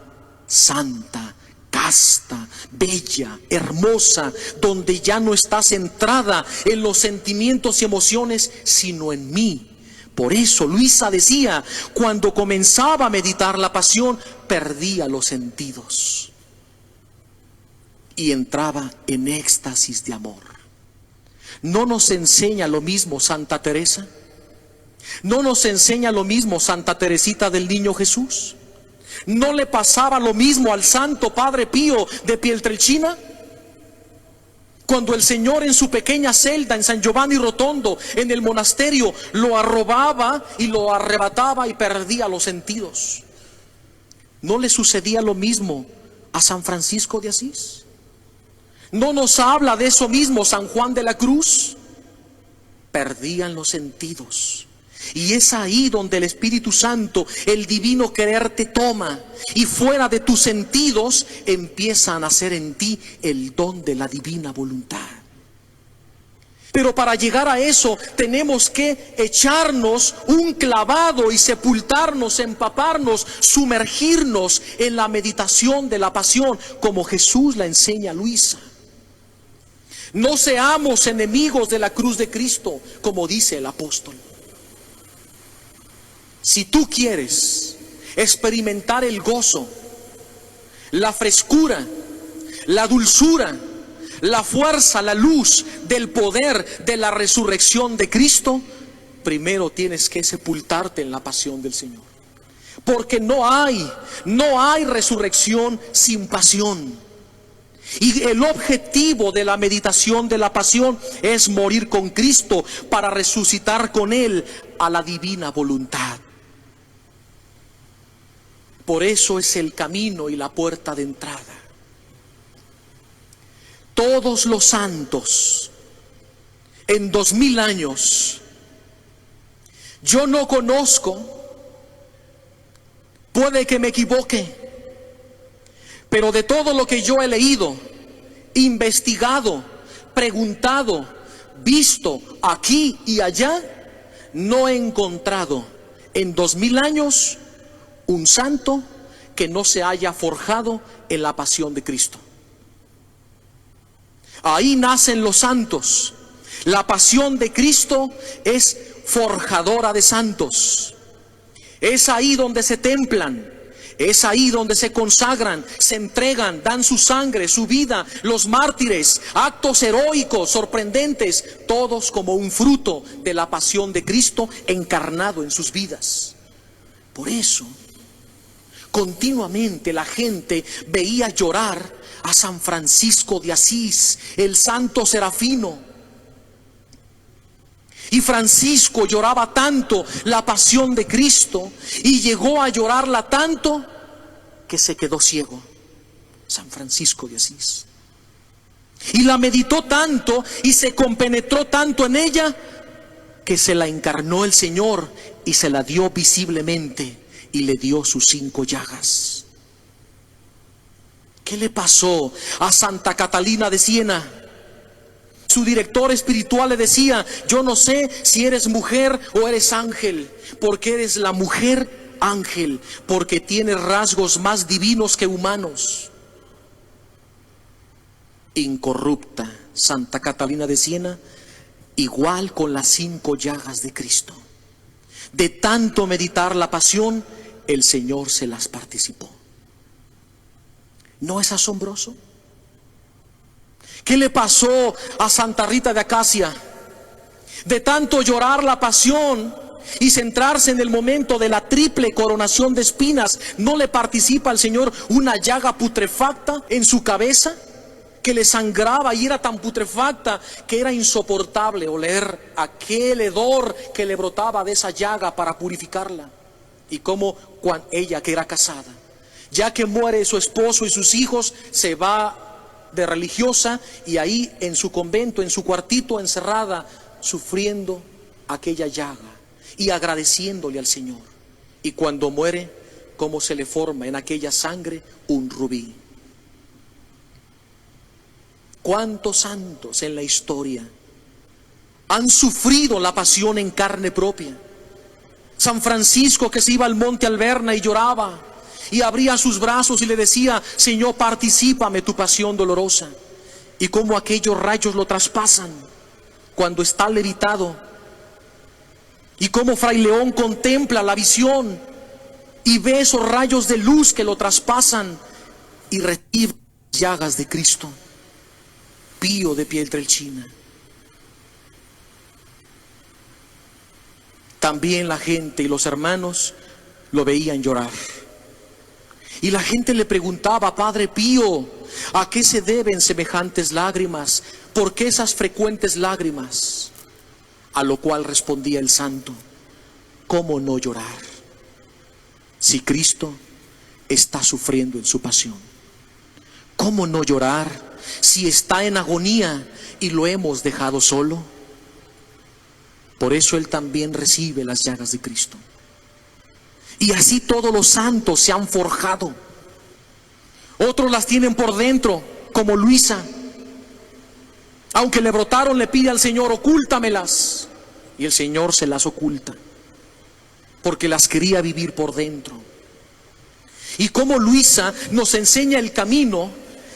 santa, casta, bella, hermosa, donde ya no está centrada en los sentimientos y emociones, sino en mí. Por eso Luisa decía, cuando comenzaba a meditar la pasión, perdía los sentidos y entraba en éxtasis de amor. ¿No nos enseña lo mismo Santa Teresa? ¿No nos enseña lo mismo Santa Teresita del Niño Jesús? ¿No le pasaba lo mismo al Santo Padre Pío de Pietrelcina? Cuando el Señor en su pequeña celda en San Giovanni Rotondo, en el monasterio, lo arrobaba y lo arrebataba y perdía los sentidos. ¿No le sucedía lo mismo a San Francisco de Asís? ¿No nos habla de eso mismo San Juan de la Cruz? Perdían los sentidos. Y es ahí donde el Espíritu Santo, el divino querer, te toma, y fuera de tus sentidos empieza a nacer en ti el don de la divina voluntad. Pero para llegar a eso tenemos que echarnos un clavado y sepultarnos, empaparnos, sumergirnos en la meditación de la pasión, como Jesús la enseña a Luisa. No seamos enemigos de la cruz de Cristo, como dice el apóstol. Si tú quieres experimentar el gozo, la frescura, la dulzura, la fuerza, la luz del poder de la resurrección de Cristo, primero tienes que sepultarte en la pasión del Señor. Porque no hay resurrección sin pasión. Y el objetivo de la meditación de la pasión es morir con Cristo para resucitar con Él a la divina voluntad. Por eso es el camino y la puerta de entrada. Todos los santos en 2000 años, yo no conozco, puede que me equivoque, pero de todo lo que yo he leído, investigado, preguntado, visto aquí y allá, no he encontrado en 2000 años un santo que no se haya forjado en la pasión de Cristo. Ahí nacen los santos. La pasión de Cristo es forjadora de santos. Es ahí donde se templan, es ahí donde se consagran, se entregan, dan su sangre, su vida, los mártires, actos heroicos, sorprendentes, todos como un fruto de la pasión de Cristo encarnado en sus vidas. Por eso, continuamente la gente veía llorar a San Francisco de Asís, el santo serafino. Y Francisco lloraba tanto la pasión de Cristo y llegó a llorarla tanto que se quedó ciego. San Francisco de Asís. Y la meditó tanto y se compenetró tanto en ella que se la encarnó el Señor y se la dio visiblemente y le dio sus 5 llagas. ¿Qué le pasó a Santa Catalina de Siena? Su director espiritual le decía: yo no sé si eres mujer o eres ángel, porque eres la mujer ángel, porque tienes rasgos más divinos que humanos. Incorrupta Santa Catalina de Siena, igual con las 5 llagas de Cristo. De tanto meditar la pasión, el Señor se las participó. ¿No es asombroso? ¿Qué le pasó a Santa Rita de Acacia? De tanto llorar la pasión y centrarse en el momento de la triple coronación de espinas, ¿no le participa al Señor una llaga putrefacta en su cabeza que le sangraba y era tan putrefacta que era insoportable oler aquel hedor que le brotaba de esa llaga para purificarla? Y como cuando ella, que era casada, ya que muere su esposo y sus hijos, se va de religiosa y ahí en su convento, en su cuartito encerrada, sufriendo aquella llaga y agradeciéndole al Señor. Y cuando muere, cómo se le forma en aquella sangre un rubí. ¿Cuántos santos en la historia han sufrido la pasión en carne propia? San Francisco, que se iba al monte Alberna y lloraba y abría sus brazos y le decía: Señor, particípame tu pasión dolorosa. Y cómo aquellos rayos lo traspasan cuando está levitado. Y cómo Fray León contempla la visión y ve esos rayos de luz que lo traspasan y recibe las llagas de Cristo. Pío de Pietrelcina. También la gente y los hermanos lo veían llorar. Y la gente le preguntaba: Padre Pío, ¿a qué se deben semejantes lágrimas? ¿Por qué esas frecuentes lágrimas? A lo cual respondía el santo: ¿cómo no llorar si Cristo está sufriendo en su pasión? ¿Cómo no llorar si está en agonía y lo hemos dejado solo? Por eso él también recibe las llagas de Cristo. Y así todos los santos se han forjado. Otros las tienen por dentro, como Luisa. Aunque le brotaron, le pide al Señor: ocúltamelas. Y el Señor se las oculta, porque las quería vivir por dentro. Y como Luisa nos enseña el camino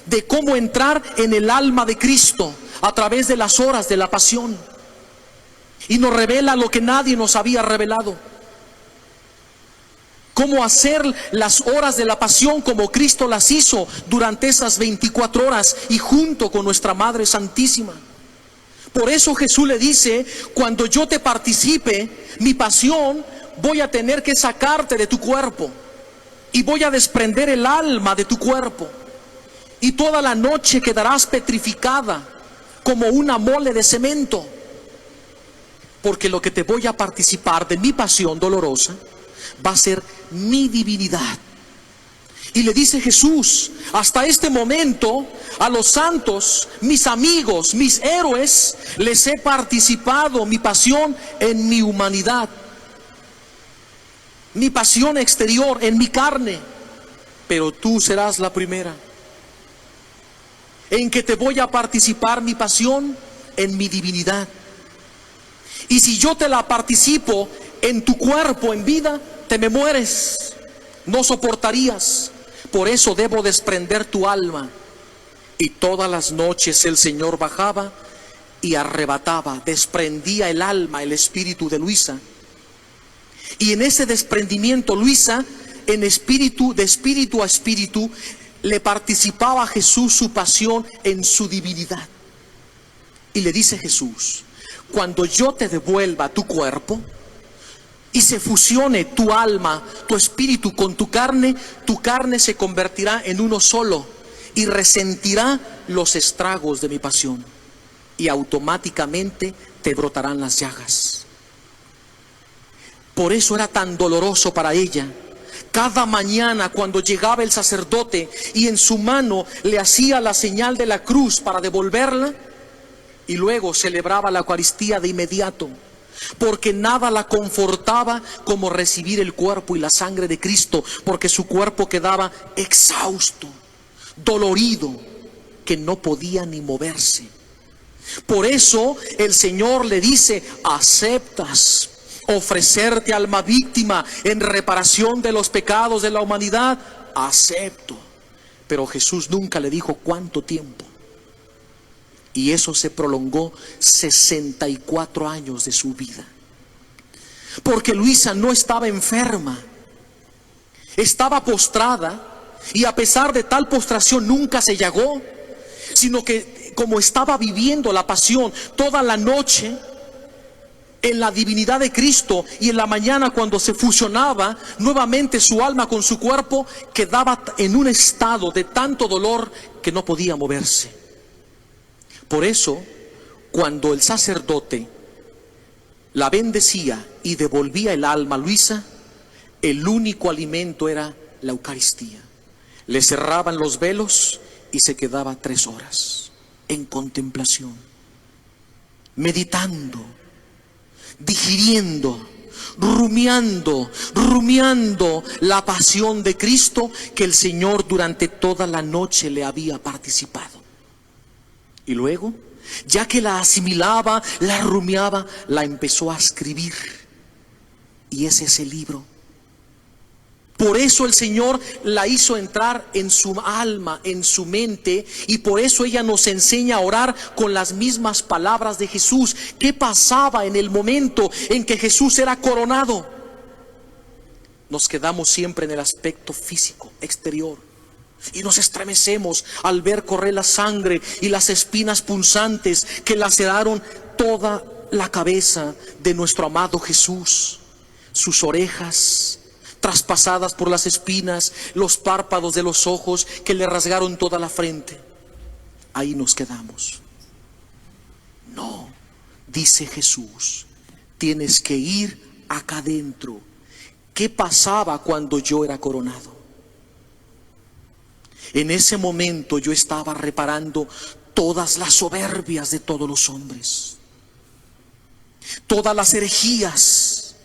de cómo entrar en el alma de Cristo a través de las horas de la pasión. Y nos revela lo que nadie nos había revelado: cómo hacer las horas de la pasión como Cristo las hizo durante esas 24 horas y junto con nuestra Madre Santísima. Por eso Jesús le dice: cuando yo te participe mi pasión, voy a tener que sacarte de tu cuerpo y voy a desprender el alma de tu cuerpo. y toda la noche quedarás petrificada como una mole de cemento, porque lo que te voy a participar de mi pasión dolorosa va a ser mi divinidad. Y le dice Jesús: hasta este momento a los santos, mis amigos, mis héroes, les he participado mi pasión en mi humanidad, mi pasión exterior en mi carne, pero tú serás la primera en que te voy a participar mi pasión en mi divinidad. Y si yo te la participo en tu cuerpo en vida, te me mueres, no soportarías. Por eso debo desprender tu alma. Y todas las noches el Señor bajaba y arrebataba, desprendía el alma, el espíritu de Luisa. Y en ese desprendimiento, Luisa, en espíritu, de espíritu a espíritu, le participaba a Jesús su pasión en su divinidad. Y le dice Jesús: cuando yo te devuelva tu cuerpo y se fusione tu alma, tu espíritu con tu carne se convertirá en uno solo y resentirá los estragos de mi pasión, y automáticamente te brotarán las llagas. Por eso era tan doloroso para ella. Cada mañana cuando llegaba el sacerdote y en su mano le hacía la señal de la cruz para devolverla, y luego celebraba la Eucaristía de inmediato, porque nada la confortaba como recibir el cuerpo y la sangre de Cristo, porque su cuerpo quedaba exhausto, dolorido, que no podía ni moverse. Por eso el Señor le dice: ¿aceptas ofrecerte alma víctima en reparación de los pecados de la humanidad? Acepto. Pero Jesús nunca le dijo cuánto tiempo. Y eso se prolongó 64 años de su vida. Porque Luisa no estaba enferma, estaba postrada, y a pesar de tal postración nunca se llagó, sino que como estaba viviendo la pasión toda la noche en la divinidad de Cristo, y en la mañana cuando se fusionaba nuevamente su alma con su cuerpo, quedaba en un estado de tanto dolor que no podía moverse. Por eso, cuando el sacerdote la bendecía y devolvía el alma a Luisa, el único alimento era la Eucaristía. Le cerraban los velos y se quedaba 3 horas en contemplación, meditando, digiriendo, rumiando la pasión de Cristo que el Señor durante toda la noche le había participado. Y luego, ya que la asimilaba, la rumiaba, la empezó a escribir. Y es ese libro. Por eso el Señor la hizo entrar en su alma, en su mente, y por eso ella nos enseña a orar con las mismas palabras de Jesús. ¿Qué pasaba en el momento en que Jesús era coronado? Nos quedamos siempre en el aspecto físico, exterior, y nos estremecemos al ver correr la sangre y las espinas punzantes que laceraron toda la cabeza de nuestro amado Jesús, sus orejas traspasadas por las espinas, los párpados de los ojos que le rasgaron toda la frente. Ahí nos quedamos. No, dice Jesús, tienes que ir acá adentro. ¿Qué pasaba cuando yo era coronado? En ese momento yo estaba reparando todas las soberbias de todos los hombres, todas las herejías,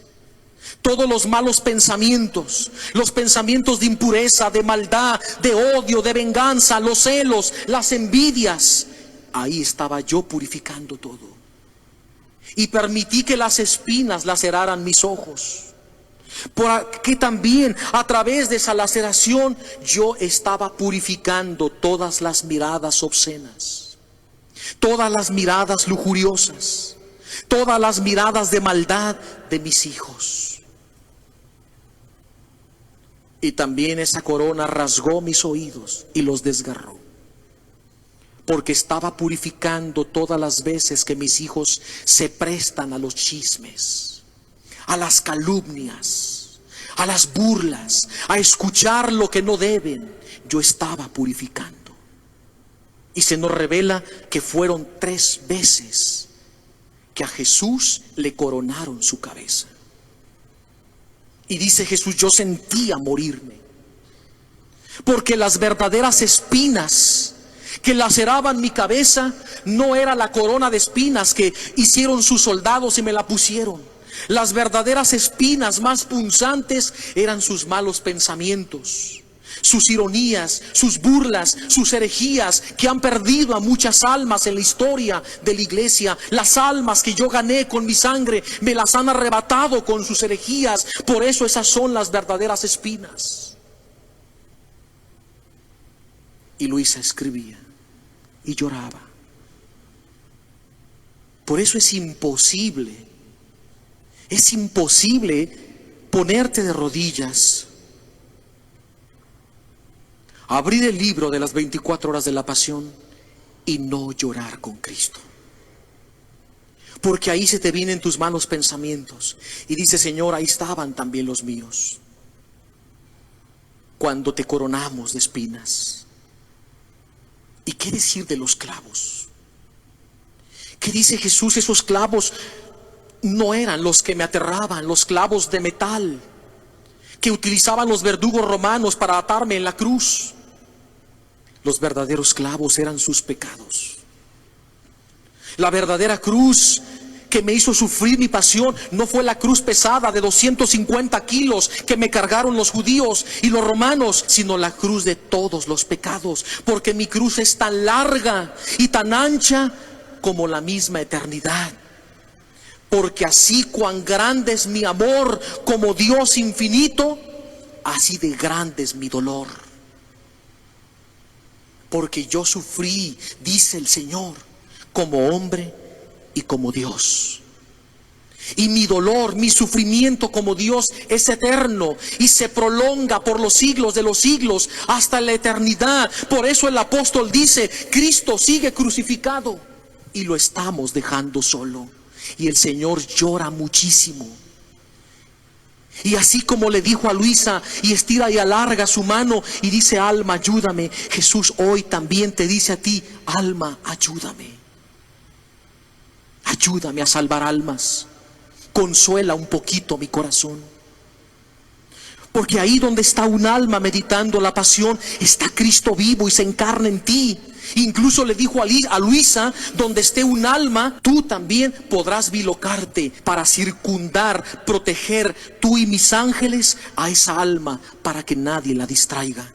todos los malos pensamientos, los pensamientos de impureza, de maldad, de odio, de venganza, los celos, las envidias. Ahí estaba yo purificando todo. Y permití que las espinas laceraran mis ojos, porque también a través de esa laceración yo estaba purificando todas las miradas obscenas, todas las miradas lujuriosas, todas las miradas de maldad de mis hijos. Y también esa corona rasgó mis oídos y los desgarró, porque estaba purificando todas las veces que mis hijos se prestan a los chismes, a las calumnias, a las burlas, a escuchar lo que no deben. Yo estaba purificando. Y se nos revela que fueron 3 veces que a Jesús le coronaron su cabeza. Y dice Jesús: yo sentía morirme, porque las verdaderas espinas que laceraban mi cabeza no era la corona de espinas que hicieron sus soldados y me la pusieron. Las verdaderas espinas más punzantes eran sus malos pensamientos, sus ironías, sus burlas, sus herejías, que han perdido a muchas almas en la historia de la iglesia. Las almas que yo gané con mi sangre me las han arrebatado con sus herejías. Por eso esas son las verdaderas espinas. Y Luisa escribía y lloraba. Por eso es imposible ponerte de rodillas, abrir el libro de las 24 horas de la pasión y no llorar con Cristo. Porque ahí se te vienen tus malos pensamientos y dice: Señor, ahí estaban también los míos cuando te coronamos de espinas. ¿Y qué decir de los clavos? ¿Qué dice Jesús? Esos clavos no eran los que me aterraban, los clavos de metal que utilizaban los verdugos romanos para atarme en la cruz. Los verdaderos clavos eran sus pecados. La verdadera cruz que me hizo sufrir mi pasión no fue la cruz pesada de 250 kilos que me cargaron los judíos y los romanos, sino la cruz de todos los pecados, porque mi cruz es tan larga y tan ancha como la misma eternidad. Porque así cuán grande es mi amor como Dios infinito, así de grande es mi dolor. Porque yo sufrí, dice el Señor, como hombre y como Dios. Y mi dolor, mi sufrimiento como Dios es eterno y se prolonga por los siglos de los siglos hasta la eternidad. Por eso el apóstol dice: Cristo sigue crucificado y lo estamos dejando solo. Y el Señor llora muchísimo. Y así como le dijo a Luisa, y estira y alarga su mano y dice: alma, ayúdame, Jesús hoy también te dice a ti: alma, ayúdame. Ayúdame a salvar almas. Consuela un poquito mi corazón. Porque ahí donde está un alma meditando la pasión, está Cristo vivo y se encarna en ti. Incluso le dijo a Luisa: donde esté un alma, tú también podrás bilocarte para circundar, proteger tú y mis ángeles a esa alma, para que nadie la distraiga.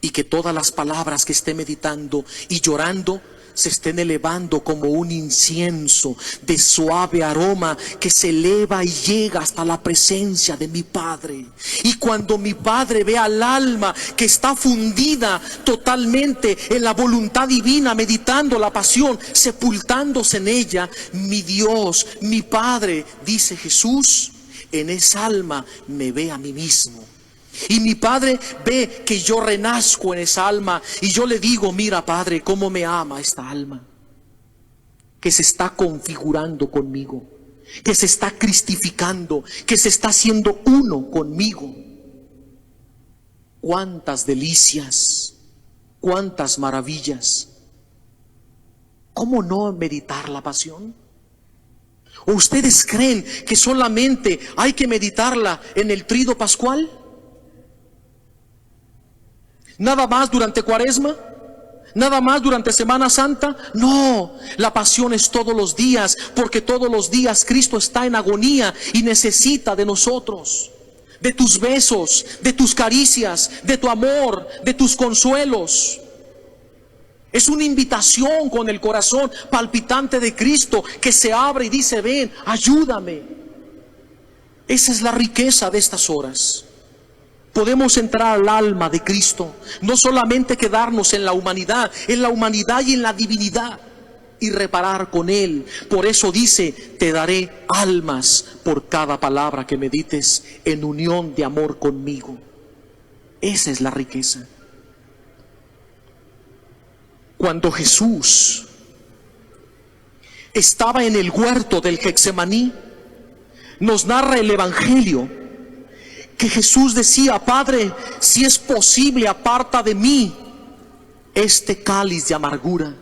Y que todas las palabras que esté meditando y llorando se estén elevando como un incienso de suave aroma que se eleva y llega hasta la presencia de mi Padre. Y cuando mi Padre ve al alma que está fundida totalmente en la voluntad divina, meditando la pasión, sepultándose en ella, mi Dios, mi Padre, dice Jesús, en esa alma me ve a mí mismo. Y mi Padre ve que yo renazco en esa alma. Y yo le digo: mira, Padre, cómo me ama esta alma, que se está configurando conmigo, que se está cristificando, que se está haciendo uno conmigo. Cuántas delicias, cuántas maravillas. ¿Cómo no meditar la pasión? ¿O ustedes creen que solamente hay que meditarla en el Tríduo Pascual? ¿Nada más durante Cuaresma? ¿Nada más durante Semana Santa? No, la pasión es todos los días, porque todos los días Cristo está en agonía y necesita de nosotros, de tus besos, de tus caricias, de tu amor, de tus consuelos. Es una invitación con el corazón palpitante de Cristo que se abre y dice: ven, ayúdame. Esa es la riqueza de estas horas. Podemos entrar al alma de Cristo, no solamente quedarnos en la humanidad y en la divinidad, y reparar con Él. Por eso dice: te daré almas por cada palabra que medites en unión de amor conmigo. Esa es la riqueza. Cuando Jesús estaba en el huerto del Getsemaní, nos narra el Evangelio que Jesús decía: Padre, si es posible, aparta de mí este cáliz de amargura,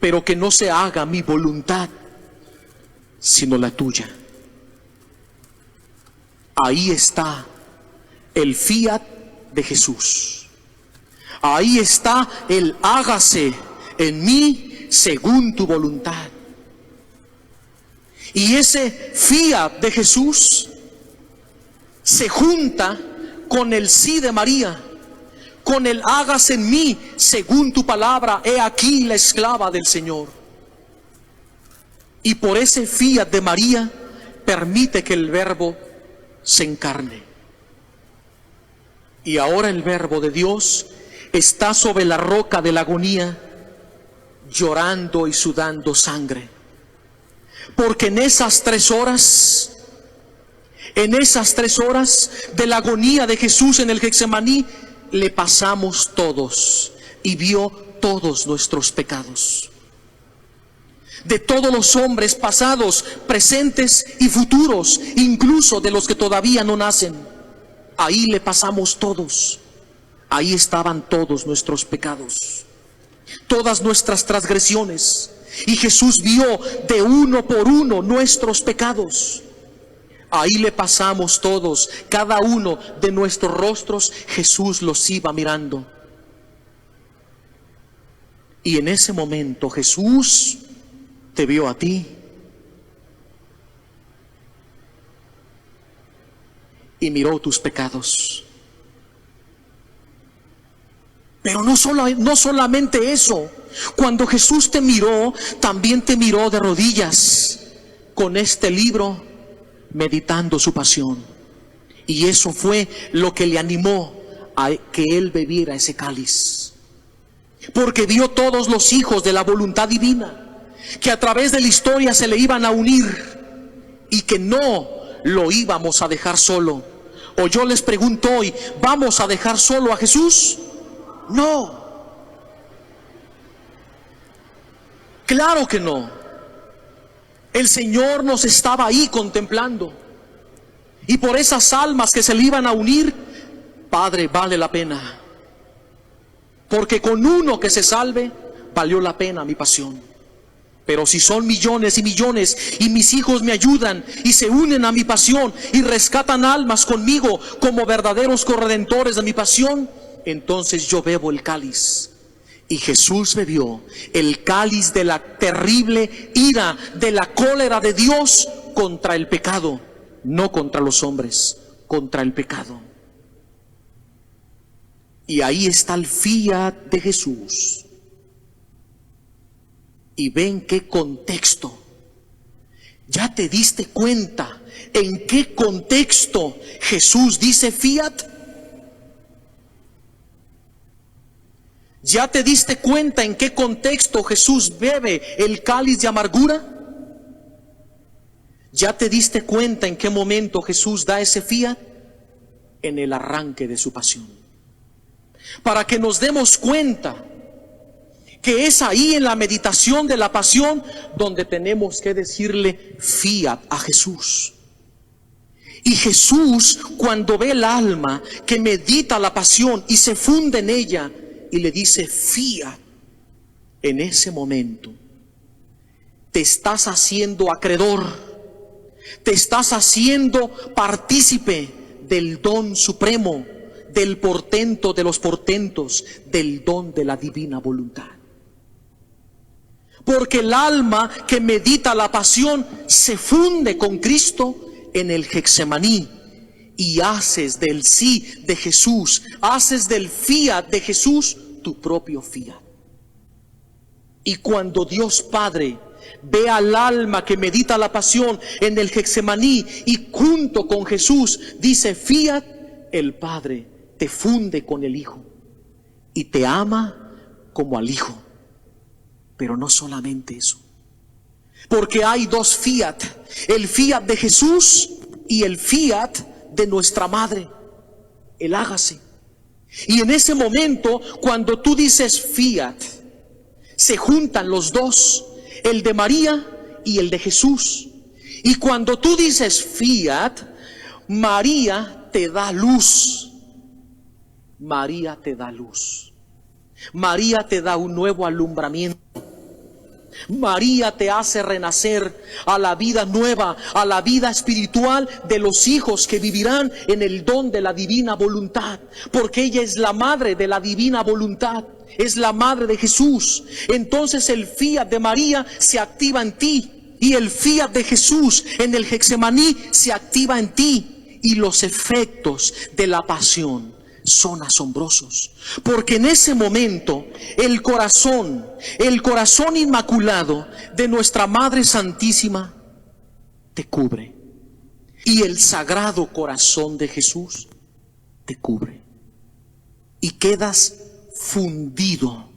pero que no se haga mi voluntad, sino la tuya. Ahí está el fiat de Jesús. Ahí está el hágase en mí según tu voluntad. Y ese fiat de Jesús se junta con el sí de María, con el hágase en mí según tu palabra, he aquí la esclava del Señor. Y por ese fiat de María permite que el Verbo se encarne. Y ahora el Verbo de Dios está sobre la roca de la agonía, llorando y sudando sangre. Porque en esas 3 horas de la agonía de Jesús en el Getsemaní, le pasamos todos y vio todos nuestros pecados. De todos los hombres pasados, presentes y futuros, incluso de los que todavía no nacen, ahí le pasamos todos. Ahí estaban todos nuestros pecados, todas nuestras transgresiones. Y Jesús vio de uno por uno nuestros pecados. Ahí le pasamos todos, cada uno de nuestros rostros, Jesús los iba mirando. Y en ese momento Jesús te vio a ti. Y miró tus pecados. Pero no solamente eso. Cuando Jesús te miró, también te miró de rodillas con este libro, meditando su pasión. Y eso fue lo que le animó a que Él bebiera ese cáliz. Porque vio todos los hijos de la voluntad divina, que a través de la historia se le iban a unir y que no lo íbamos a dejar solo. O yo les pregunto hoy, ¿vamos a dejar solo a Jesús? No. Claro que no. El Señor nos estaba ahí contemplando. Y por esas almas que se le iban a unir, Padre, vale la pena. Porque con uno que se salve, valió la pena mi pasión. Pero si son millones y millones y mis hijos me ayudan y se unen a mi pasión y rescatan almas conmigo como verdaderos corredentores de mi pasión, entonces yo bebo el cáliz. Y Jesús bebió el cáliz de la terrible ira, de la cólera de Dios contra el pecado, no contra los hombres, contra el pecado. Y ahí está el fiat de Jesús. Y ven qué contexto. ¿Ya te diste cuenta en qué contexto Jesús dice fiat? ¿Ya te diste cuenta en qué contexto Jesús bebe el cáliz de amargura? ¿Ya te diste cuenta en qué momento Jesús da ese fiat? En el arranque de su pasión. Para que nos demos cuenta que es ahí en la meditación de la pasión donde tenemos que decirle fiat a Jesús. Y Jesús, cuando ve el alma que medita la pasión y se funde en ella y le dice fiat, en ese momento te estás haciendo acreedor, te estás haciendo partícipe del don supremo, del portento de los portentos, del don de la divina voluntad. Porque el alma que medita la pasión se funde con Cristo en el Getsemaní y haces del sí de Jesús, haces del fiat de Jesús tu propio fiat. Y cuando Dios Padre ve al alma que medita la pasión en el Getsemaní y junto con Jesús dice fiat, el Padre te funde con el Hijo y te ama como al Hijo. Pero no solamente eso, porque hay 2 fiat, el fiat de Jesús y el fiat de nuestra madre, el hágase. Y en ese momento, cuando tú dices fiat, se juntan los 2, el de María y el de Jesús. Y cuando tú dices fiat, María te da luz. María te da luz. María te da un nuevo alumbramiento. María te hace renacer a la vida nueva, a la vida espiritual de los hijos que vivirán en el don de la divina voluntad, porque ella es la madre de la divina voluntad, es la madre de Jesús. Entonces el fiat de María se activa en ti, y el fiat de Jesús en el Getsemaní se activa en ti, y los efectos de la pasión son asombrosos, porque en ese momento el corazón inmaculado de nuestra Madre Santísima te cubre, y el Sagrado Corazón de Jesús te cubre, y quedas fundida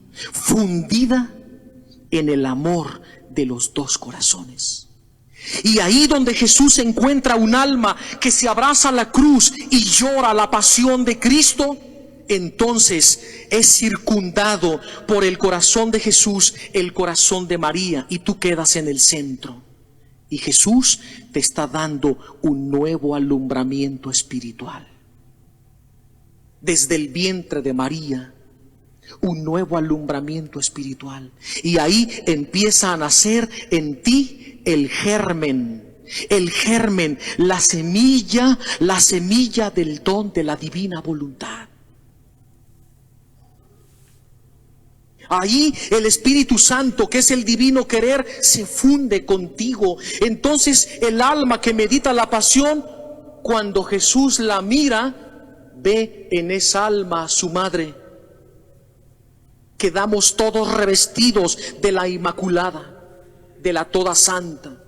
en el amor de los dos corazones. Y ahí donde Jesús encuentra un alma que se abraza a la cruz y llora la pasión de Cristo, entonces es circundado por el corazón de Jesús, el corazón de María, y tú quedas en el centro. Y Jesús te está dando un nuevo alumbramiento espiritual. Desde el vientre de María, un nuevo alumbramiento espiritual. Y ahí empieza a nacer en ti el germen, la semilla del don de la divina voluntad. Ahí el Espíritu Santo, que es el divino querer, se funde contigo. Entonces el alma que medita la pasión, cuando Jesús la mira, ve en esa alma a su madre. Quedamos todos revestidos de la Inmaculada, de la Toda Santa.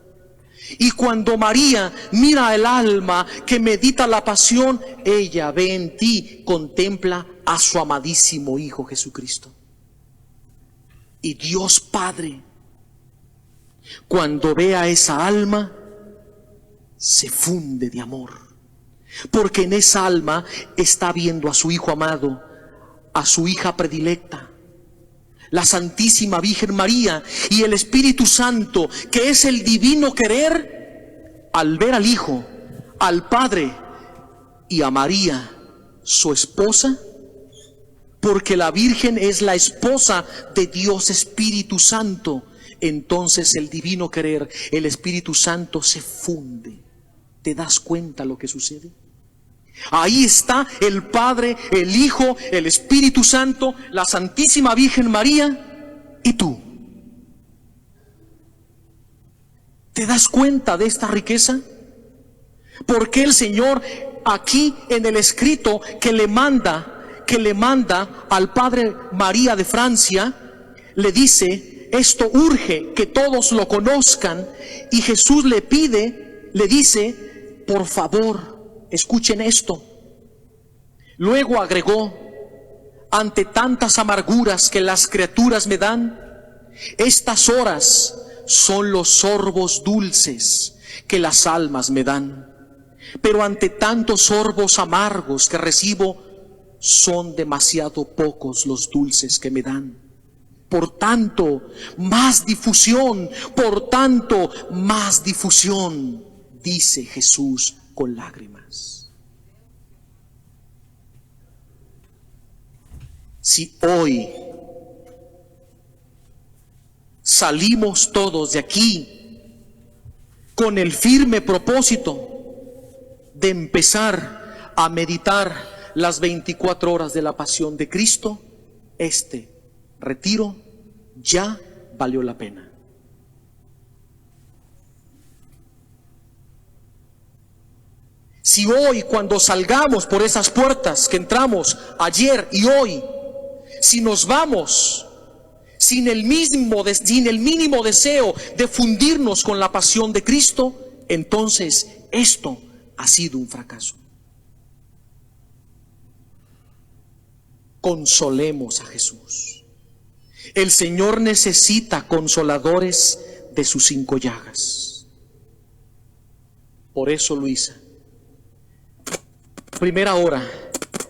Y cuando María mira el alma que medita la pasión, ella ve en ti, contempla a su amadísimo Hijo Jesucristo. Y Dios Padre, cuando ve a esa alma, se funde de amor, porque en esa alma está viendo a su Hijo amado, a su hija predilecta, la Santísima Virgen María, y el Espíritu Santo, que es el divino querer, al ver al Hijo, al Padre y a María, su esposa, porque la Virgen es la esposa de Dios Espíritu Santo, entonces el divino querer, el Espíritu Santo se funde. ¿Te das cuenta lo que sucede? Ahí está el Padre, el Hijo, el Espíritu Santo, la Santísima Virgen María y tú. ¿Te das cuenta de esta riqueza? Porque el Señor aquí en el escrito que le manda al Padre María de Francia, le dice: esto urge que todos lo conozcan. Y Jesús le pide, le dice: por favor, escuchen esto. Luego agregó: ante tantas amarguras que las criaturas me dan, estas horas son los sorbos dulces que las almas me dan. Pero ante tantos sorbos amargos que recibo, son demasiado pocos los dulces que me dan. Por tanto, más difusión, dice Jesús con lágrimas. Si hoy salimos todos de aquí con el firme propósito de empezar a meditar las 24 horas de la pasión de Cristo, este retiro ya valió la pena. Si hoy, cuando salgamos por esas puertas que entramos ayer y hoy, si nos vamos sin el mínimo deseo de fundirnos con la pasión de Cristo, entonces esto ha sido un fracaso. Consolemos a Jesús. El Señor necesita consoladores de sus 5 llagas. Por eso, Luisa, primera hora,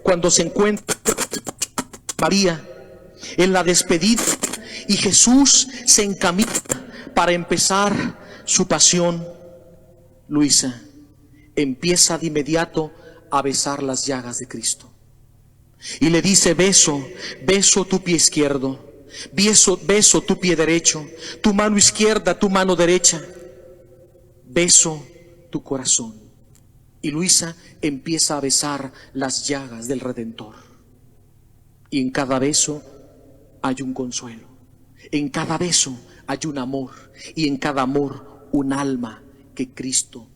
cuando se encuentra María en la despedida y Jesús se encamina para empezar su pasión, Luisa empieza de inmediato a besar las llagas de Cristo. Y le dice: beso, beso tu pie izquierdo, beso, beso tu pie derecho, tu mano izquierda, tu mano derecha, beso tu corazón. Y Luisa empieza a besar las llagas del Redentor. Y en cada beso hay un consuelo, en cada beso hay un amor, y en cada amor un alma que Cristo